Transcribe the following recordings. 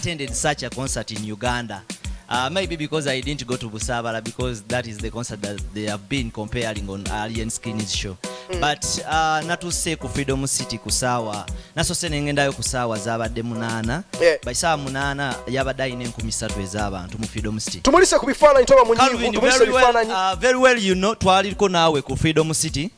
attended such a concert in Uganda. Maybe because I didn't go to Busabala, because that is the concert that they have been comparing on Alien Skinny's show. But natuse ku Freedom City kusawa naso senengendayo kusawa zabadde munana by saa munana yabadde ayina 3,000 ez'abantu mu Freedom City. Tumulise ku bifaananyi toba munyivu tumulise bifaananyi. Very well you know twaliko naawe ku Freedom City.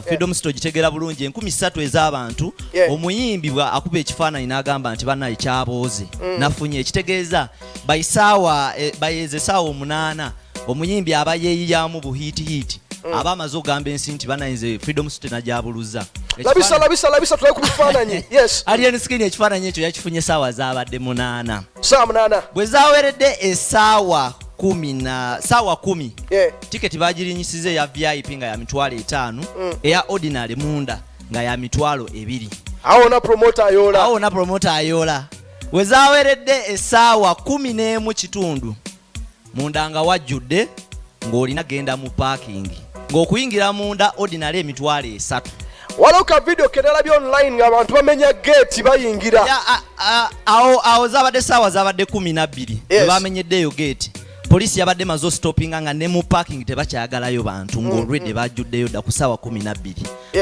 Freedom City ogitegera bulungi 3,000 ez'abantu omuyimbi bwa akuba ekifaananyi n'agamba nti bannaye kyabooze nafunye ekitegeeza by saawa bayeze saawa 8 omuyimbi aba yeeyiyamu buhiiti abamaze ogamba ensi nti banayinze Freedom City najabuluza. Labisa tulaye ku bifaananyi. Yes. Alien Skin ekifaananyi ekyo yakifunye saawa zabadde 8. Saa 8. Bwe zaweredde essaawa 10 tiketi bagirinyisize ya VIP nga ya 5,000 eya ordinary munda nga ya 2,000. Awo na promoter ayola. Bwe zaweredde essaawa 11 kitundu munda nga wajjudde ng'olina genda mu parking ng'okuyingira munda ordinary 3,000. Waloka video kedalabye online ng'abantu bamenya gate bayingira. Awo zabadde saawa zabadde 12 bamenyeddeyo gate. Police yabadde mazo stoppinga nga ne mu parking tebakyagalayo bantu ng'already bajjuddeyo dda ku saawa 12.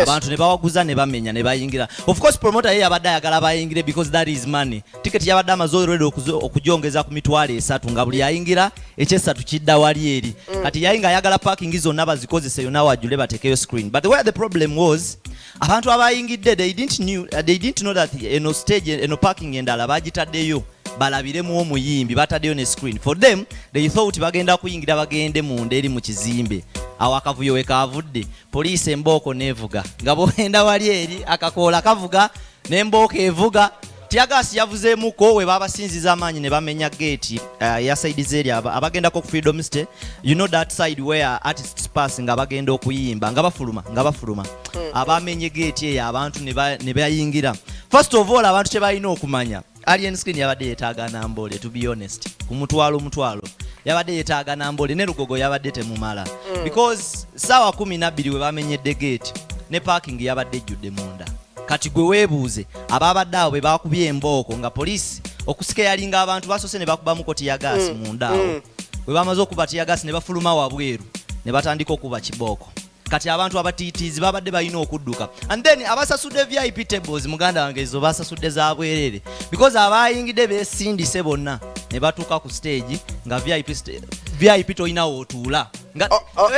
Abantu ne bawaguza ne bamenya ne bayingira. Of course promoter ye yabadde ayagala bayingire because that is money. Ticket yabadde amazo already okujongeza ku 3,000 nga buli ayingira ekyesatu kidda wali eri. Kati yayinga ayagala parking zonna bazikozese yonna wajjule batekeyo screen. But where the problem was, abantu abayingidde they didn't know that eno stage eno parking endala bagitaddeyo balabiremu omuyimbi bataddeyo ne screen. For them they thought bagenda kuyingira bagende munda eri mu kizimbe awo akavuyo we kavudde police embooko nevuga nga bwenda wali eri akakoola kavuga n'embooko evuga tiagasi yavuzeemuko we babasinziza amaanyi ne bamenya gate ya side zeri abagendako ku Freedom City. You know that side where artists pass nga bagenda okuyimba nga bafuluma abamenye gate eyo abantu ne bayingira. First of all abantu tebalina okumanya Alien Skin yabadde yetaaga nambole, to be honest. Kumutwalo yabadde yetaaga nambole ne lugogo yabadde temumala because saawa 12 we bamenyedde gate ne parking yabadde jjudde munda. Kati gwe weebuuze ababadde awo be bakubye embooko nga police okusika yalinga abantu basose ne bakubamu koti ya gas munda awo. We bamaze okuba ya gas ne bafuluma wabweru ne batandika okuba kibooko. Kati abantu abatiitizi babadde balina okudduka. And then abasasudde VIP tables muganda wange ezo basasudde za bwerere because abayingidde beesindise bonna ne batuuka ku stage nga VIP toyina wotuula nga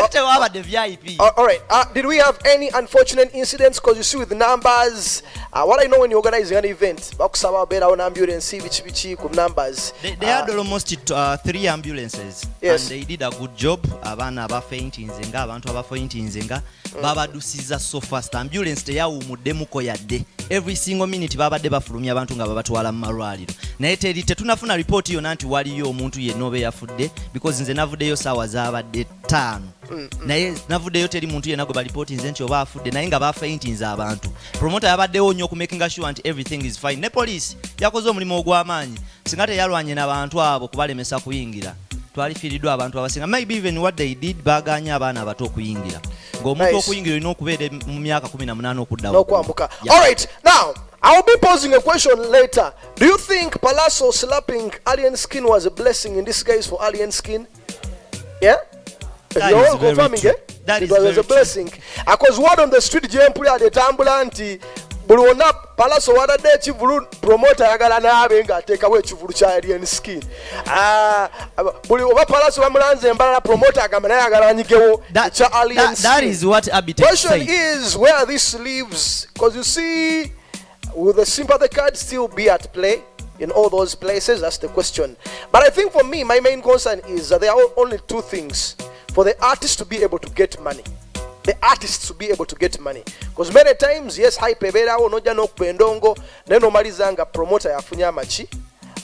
tewabadde VIP. All right. Did we have any unfortunate incidents? Because you see with the numbers, what I know when you're organizing an event, bakusaba beera on ambulance bichi ku numbers. They had almost 3 ambulances. Yes. And they did a good job. Abaana abafaintinze nga abantu abafaintinze nga babadusiza so fast. Ambulance teyawumuddemuko yadde. Every single minute babadde bafulumya abantu nga babatwala mu malwaliro. Naye tetunafuna report yonna nti waliyo omuntu yenna obe yafudde because nze navuddeyo saawa zabadde 5. Naye navuddeyo teri muntu yenna gwe balipoti nze nti oba afudde naye nga bafaintinze abantu. Promoter yabaddewo nnyo okumakinga sure nti everything is fine. Ne police yakoze omulimu ogw'amaanyi singa teyalwanye n'abantu abo kubalemesa kuyingira. Twalifiiriddwa abantu abasinga. Maybe even what they did baganya abaana abato okuyingira. Ng'omuntu okuyingira olina okubeera mu myaka 18 okuddawo. All right, now I'll be posing a question later. Do you think Pallaso slapping Alien Skin was a blessing in disguise for Alien Skin? Yeah? You're all confirming, eh? That it was a blessing. Because word on the street, Jempuli at the Tambulanti, Bwiino Pallaso wadde ekivulu promoter ayagala naabe nga ateekawo ekivulu kya Alien Skin. Buli oba Pallaso bamulanze embalala promoter agamba naye ayagala anyigewo kya Alien Skin. That is what Abtex said. Question is where this leaves, because you see, will the sympathy card still be at play in all those places? That's the question. But I think for me, my main concern is that there are only 2 things for the artist to be able to get money. The artists to be able to get money. Because many times, yes, hype eberawo noja n'okupendongo neno malizanga promoter yafunya amachi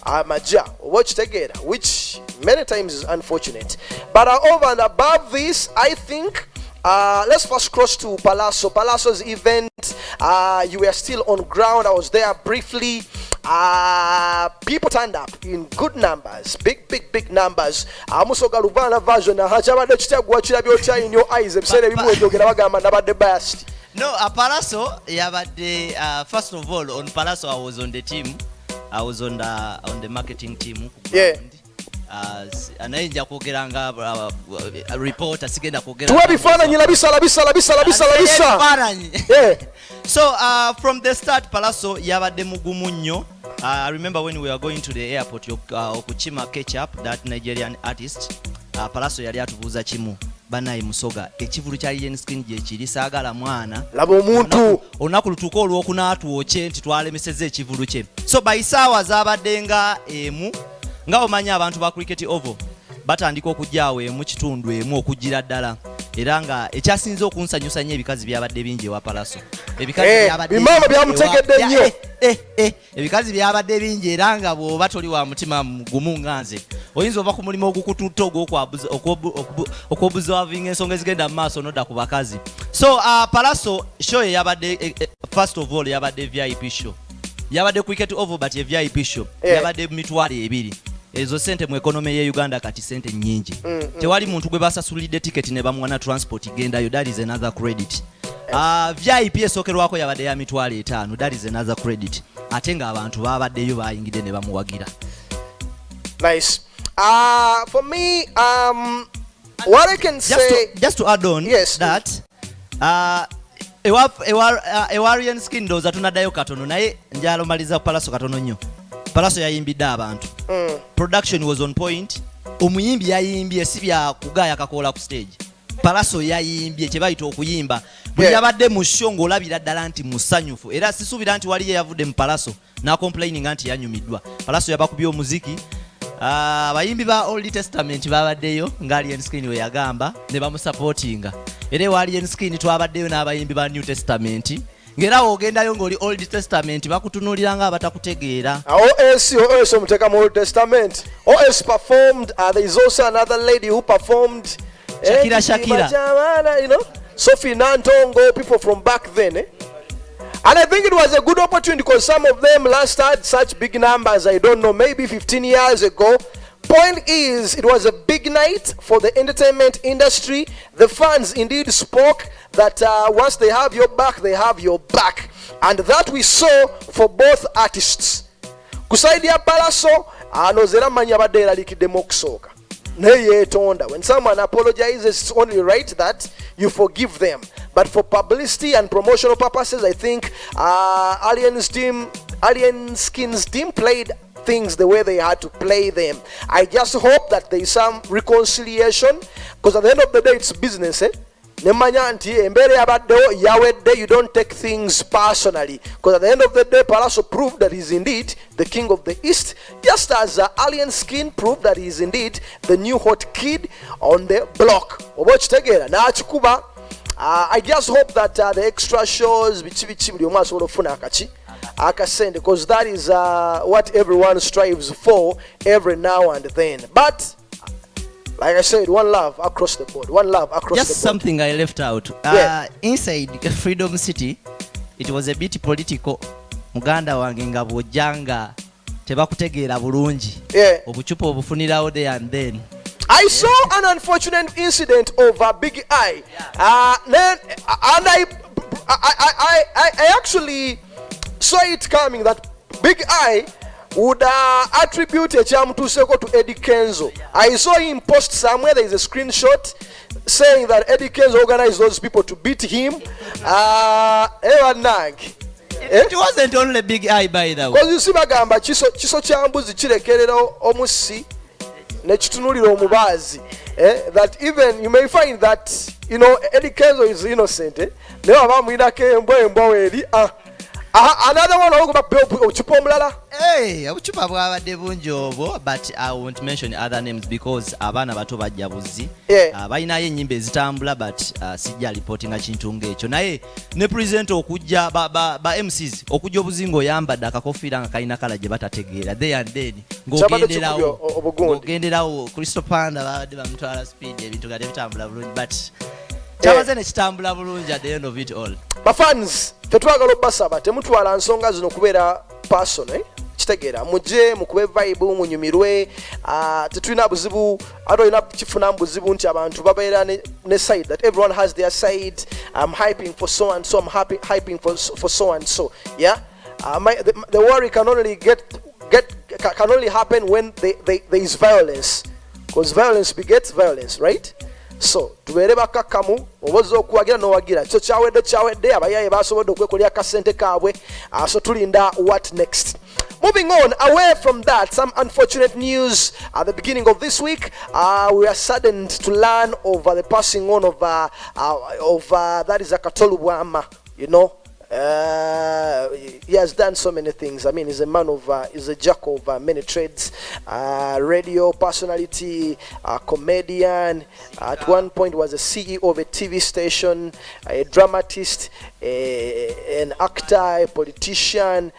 amaja watch together, which many times is unfortunate. But over and above this, I think let's first cross to Pallaso. Pallaso's event, you were still on ground. I was there briefly. People turned up in good numbers, big numbers. Musoga Lubana version hachabadde kitagwa kirabyo kya in your eyes ebisere bimu ebyogera bagamba nabadde biased. No, Pallaso yabadde first of all on Pallaso I was on the team. I was on the marketing team. Yeah. Anainja kwogera nga reporter sigenda kwogera. Tuwa bifaananyi labisa. Yeah. So from the start Pallaso yabadde mugumu nnyo. I remember when we were going to the airport okuchima catch up that Nigerian artist. Pallaso yali atubuuza kimu. Banayi musoga ekivulu kya yen skin je kiri saagala mwana laba omuntu onaku lutuko olwokunaatu oche nti twalemeseze ekivulu kye. So baisaawa zabaddenga emu nga omanya abantu ba cricket oval batandika okujjaawo emu kitundu emu okugira ddala era nga ekyasinze okunsanyusa nnyo ebikazi byabadde bingi ewa Pallaso. Ebikazi byabadde bimama byamutegedde nnyo. Ebikazi byabadde bingi era nga bw'oba toli wa mutima gumu nganze oyinza ova ku mulimu ogukututta okwobuzavinga ensonga ezigenda mu maaso nodda ku bakazi. So Pallaso show yabadde first of all yabadde VIP show. Yabadde cricket oval but ye VIP show. Yabadde mitwalo ebiri. Ezo sente mu economy ye Uganda kati sente nyingi. Tewali muntu gwe basasulidde ticket ne bamwana transport gendayo, that is another credit. VIP esookerwako yabadde ya mitwalo 5, that is another credit. Ate nga abantu babaddeyo bayingidde ne bamuwagira. Nice. For me, what I can say, just to add on, yes, that Ewarian skin doza tunaddayo katono naye njalo maliza Pallaso katono nnyo. Pallaso yayimbidde abantu. Production was on point. Omuyimbi yayimbye si bya kugaya kakola ku stage. Pallaso yayimbye kye bayita okuyimba. Bwe yabadde mu show ng'olabira ddala nti musanyufu. Era sisuubira nti waliye yavudde mu Pallaso na complaining nti yanyumiddwa. Pallaso yabakubye omuziki. Abayimbi ba Old Testament babaddeyo nga Alien Skin we yagamba ne bamusupportinga. Era wa Alien Skin twabaddeyo n'abayimbi ba New Testament. Ngera ogendayo ng'oli Old Testament bakutunuulira nga abatakutegeera. OS omuteka mu Old Testament. OS performed. There is also another lady who performed. Shakira. You know, Sophie Nantongo, people from back then. And I think it was a good opportunity because some of them last had such big numbers. I don't know, maybe 15 years ago. Point is, it was a big night for the entertainment industry. The fans indeed spoke that once they have your back, they have your back. And that we saw for both artists. Kusaidia Pallaso, anozera manya badera likidemo okusoka. When someone apologizes, it's only right that you forgive them. But for publicity and promotional purposes, I think Alien Skin's team played things the way they had to play them. I just hope that there is some reconciliation, because at the end of the day, it's business. Nemanya nti embere yabaddewo yawedde, you don't take things personally, because at the end of the day Pallaso proved that he's indeed the king of the East, just as Alien Skin proved that he's indeed the new hot kid on the block. Oba kitegera n'akikuba. I just hope that the extra shows bichi buli omu asobola ofuna akasente, because that is what everyone strives for every now and then. But like I said, one love across the board. One love across just the board. Just something I left out. Inside Freedom City, it was a bit political. Muganda wange nga bwojjanga tebakutegeera bulungi. Obucupa obufunirawo there and then. I saw an unfortunate incident of Big I. And I actually saw it coming that Big I would attribute ekyamutuuseko to Eddie Kenzo. I saw him post somewhere, there is a screenshot saying that Eddie Kenzo organized those people to beat him. It wasn't only Big I, by the way. Because you see bagamba kiso kya mbuzi kirekerera omusi nekitunulira omubaazi. That even you may find that, you know, Eddie Kenzo is innocent. Naye aba mwinako embwa weri. Another one ochupa omulala. Obucupa bwabadde bungi obwo, but I won't mention other names because abaana bato bajja buzzi. Balinayo ennyimba ezitambula, but sijja reportinga kintu ng'ekyo. Naye ne presenter okujja ba MCs okujja obuzingo oyambadde akakofiira nga kalina kala gye batategeera. There and then ng'ogenderawo Crystal Panda babadde bamutwala speed ebintu nga tebitambula bulungi, but kyabaze ne kitambula bulungi at the end of it all. Bafans tetwagala obbasaba temutwala nsonga zino kubeera personal. Kitegeera mujje mukube vibe munyumirwe. Tetulina buzibu atolina kifuna buzibu nti abantu babeera ne side, that everyone has their side. I'm hyping for so and so, I'm hyping for so and so. Yeah, the worry can only get can only happen when there is violence, because violence begets violence, right? So tubeere bakakkamu oboza okuwagira n'owagira kyo kyawedde abayaye basobodde okwekolera akasente kaabwe. So tulinda what next. Moving on, away from that, some unfortunate news at the beginning of this week. We are saddened to learn of the passing on of that is Akatolu Bwama. You know, he has done so many things. I mean, he's a man of, he's a jack of many trades. Radio personality, comedian. At one point was a CEO of a TV station, a dramatist, an actor, a politician.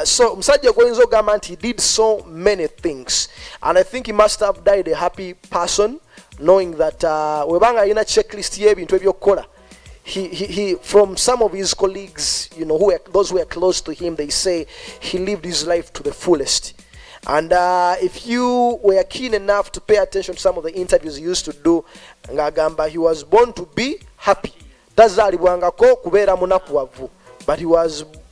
So Msajja Goinzo Gamant, he did so many things, and I think he must have died a happy person, knowing that webanga ina checklist ye bintu ebyokola. He from some of his colleagues, you know, those who are close to him, they say he lived his life to the fullest. And if you were keen enough to pay attention to some of the interviews he used to do, ngagamba he was born to be happy. Tazalibwangako kubeera munakuwavu, but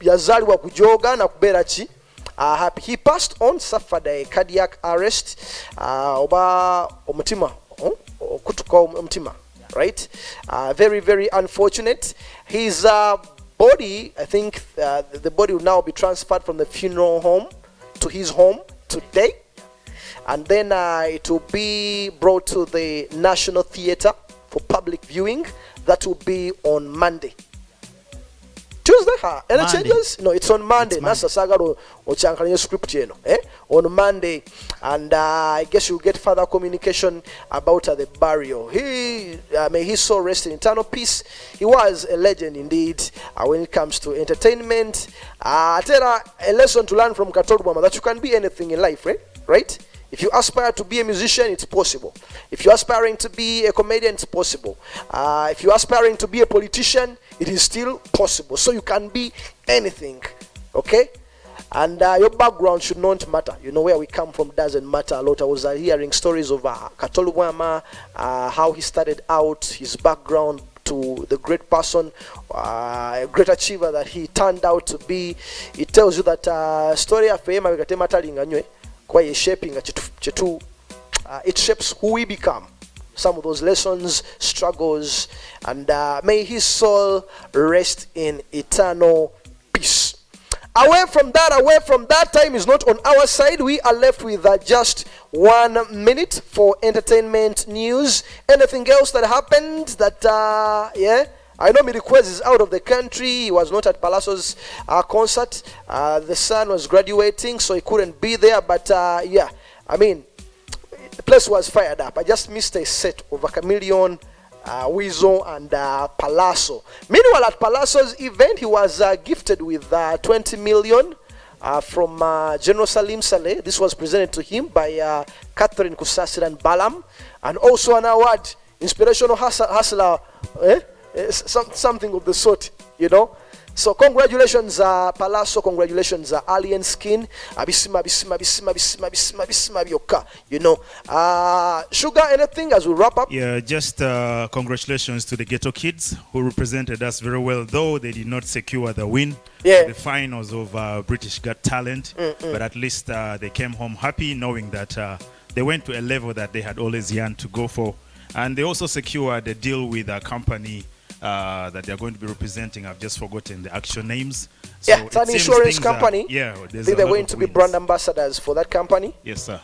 yazalibwa kujoga na kubeera ki happy. He passed on, suffered a cardiac arrest, oba omutima okutuka omutima. Right? Very, very unfortunate. His body, I think the body will now be transferred from the funeral home to his home today. And then it will be brought to the National Theatre for public viewing. That will be on Monday. Tuesday, any changes? No, it's on Monday. That's a saga or script, you know, on Monday. And I guess you'll get further communication about the burial. May his soul rest in eternal peace. He was a legend indeed when it comes to entertainment. I tell a lesson to learn from Katolu Bwama, that you can be anything in life, right? If you aspire to be a musician, it's possible. If you're aspiring to be a comedian, it's possible. If you're aspiring to be a politician, it is still possible. So you can be anything, okay? And your background should not matter. You know, where we come from doesn't matter a lot. I was hearing stories of Katolu Bwama, how he started out, his background to the great person, a great achiever that he turned out to be. It tells you that story of him, quite shaping it shapes who we become. Some of those lessons, struggles, and may his soul rest in eternal peace. Away from that, time is not on our side. We are left with just 1 minute for entertainment news. Anything else that happened that I know Mirikwez is out of the country. He was not at Pallaso's concert. The son was graduating, so he couldn't be there. But I mean, the place was fired up. I just missed a set of Chameleon, Bwiino, and Pallaso. Meanwhile, at Pallaso's event, he was gifted with 20 million from General Salim Saleh. This was presented to him by Catherine Kusasira and Balaam, and also an award, Inspirational Hustler. Something of the sort, you know. So congratulations, Pallaso. Congratulations, Alien Skin. You know. Sugar, anything as we wrap up? Yeah, just congratulations to the Ghetto Kids who represented us very well, though they did not secure the win. The finals of British Got Talent, but at least they came home happy, knowing that they went to a level that they had always yearned to go for. And they also secured a deal with a company that they're going to be representing. I've just forgotten the actual names. So it's an insurance company. They're going to be brand ambassadors for that company. Yes, sir.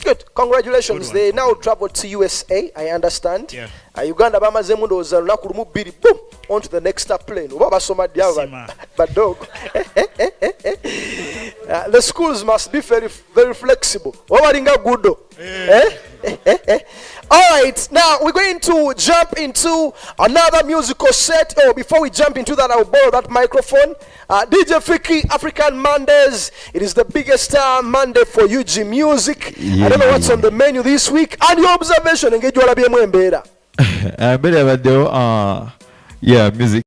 Good. Congratulations. They now travel to USA, I understand. Uganda bamazemundo ozalula kulumu biri boom onto the next plane. But dog. The schools must be very, very flexible. All right, now we're going to jump into another musical set. Before we jump into that, I'll borrow that microphone. DJ Fiki, African Mondays. It is the biggest Monday for UG Music. I don't know what's on the menu this week. And your observation, engage you music.